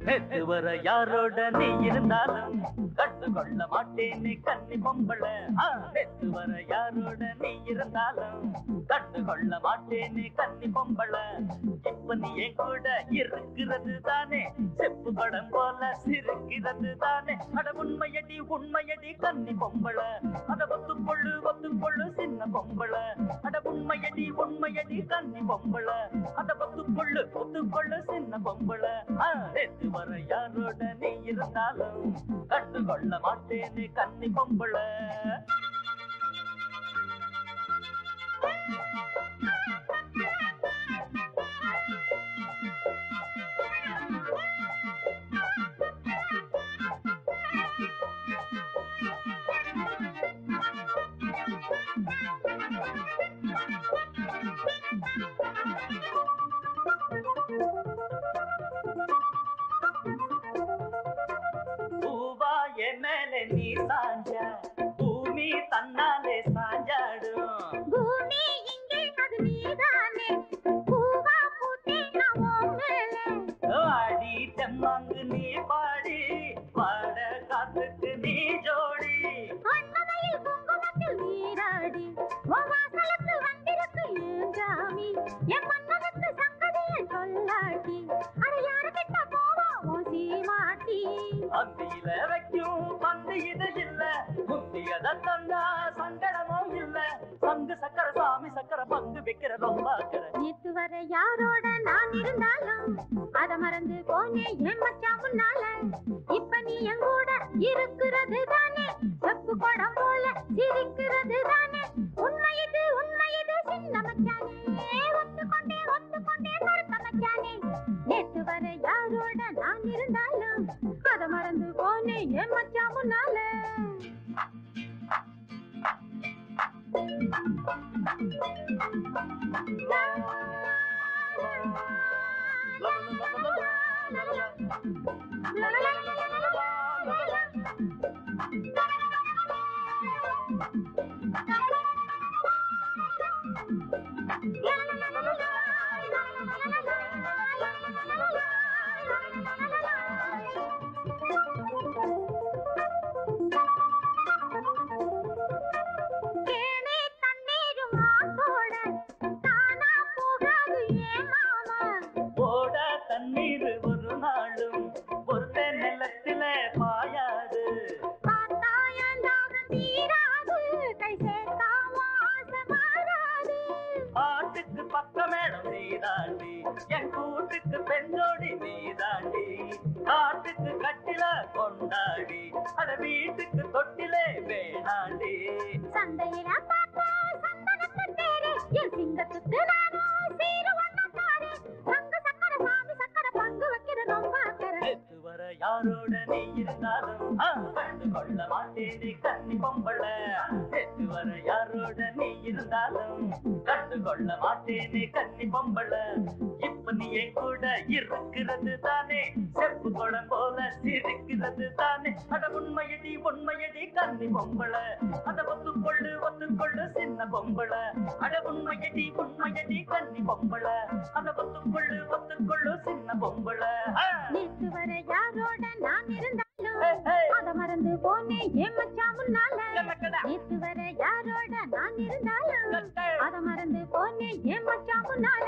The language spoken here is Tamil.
நேத்து வர யாரோட நீ இருந்தாலும் கண்டுகொள்ள மாட்டேன்னு கன்னி பொம்பள. நேத்து வர யாரோட நீ இருந்தாலும் கண்டுகொள்ள மாட்டேன்னு கன்னி பொம்பள. இப்ப நீ என் கூட இருக்கிறது தானே செப்பு படம் போல சிரிக்கிறது தானே. அட உண்மையடி உண்மையடி கன்னி பொம்பள. அட ஒத்துக்கொள்ளு சின்ன பொம்பள. அட உண்மையடி உண்மையடி கன்னி பொம்பள. அட ஒத்துக்கொள்ளு சின்ன பொம்பள. நேத்து வர யாரோட நீ இருந்தாலும் கண்டுகொள்ள மாட்டேன்னு கன்னி பொம்பள. மேலே நீ சாஞ்ச பூமி தன்னாலே சாஞ்சாடும். பூமி இங்கே அது நீதானே பூவா பூத்தே நான் மேலே. ஆடி தெம்மாங்கு நீ பாடி பாட காத்துக்கு நீ ஜோடி. அண்ணமையில் குங்குமத்தில் நீராடி வாசலுக்கு வந்திருக்கு ஏன் ஜாமி. என் மன்னனுக்கு சங்கதியை சொல்லாட்டி அது யாரு கிட்ட போவோம் ஓசி மாட்டி. அந்தியில வைக்கும் பந்து இது இல்ல முந்தியத தந்தா சங்கடமும் இல்ல. பங்கு சக்கர சாமி சக்கர பங்கு வைக்கிற ரொம்ப. நேத்து வர யாரோட நான் இருந்தாலும் அத மறந்து போனே என் மச்சான் முன்னால. இப்ப நீ என் கூட இருக்கிறது தானே செப்பு படம் போல சிரிக்கிறது தானே. உண்மையது சின்ன மச்சானே ஒத்துக்கொண்டே கருத்த மச்சானே. நேத்து வர யாரோட நான் இருந்தாலும் அத மறந்து போனே என் மச்சான் முன்னால. தண்ணீர் ஒரு நாளும் ஒரு நிலத்தில பாயாது. ஆட்டுக்கு பக்க மேடம் நீதாண்டி என் கூட்டுக்கு பெண்ணோடி நீதாண்டி. காட்டுக்கு கட்டில கொண்டாடி அட வீட்டுக்கு தொட்டிலே வேணாண்டி. சந்தையில பார்த்தா சந்தனத்து தேரே என் சிங்கத்துக்கு நானும் சீரு வண்ணத்தாரே. சங்க சக்கர சாமி சக்கர பங்கு வைக்கிற ரொம்ப அக்கறை. நேத்து வர யாரோட நீ இருந்தாலும் கண்டுகொள்ள மாட்டேன்னு கன்னி பொம்பள. நேத்து வர யாரோட நீ இருந்தாலும் கண்டுகொள்ள மாட்டேன்னு கன்னி பொம்பள. இப்ப நீ என் கூட இருக்கிறது தானே செப்பு குடம் போல சிரிக்கிறது தானே. அட உண்மையடி கன்னி பொம்பள. அத ஒத்துக்கொள்ளு சின்ன பொம்பள. அட உண்மையடி கன்னி பொம்பள. அத ஒத்துக்கொள்ளு சின்ன பொம்பள. நேத்து வர யாரோட நான் இருந்தாலும் அத மறந்து போனே என் மச்சான் முன்னால. நேத்து வர யாரோட நான் இருந்தாலும் அத மறந்து போனே என் மச்சான் முன்னால.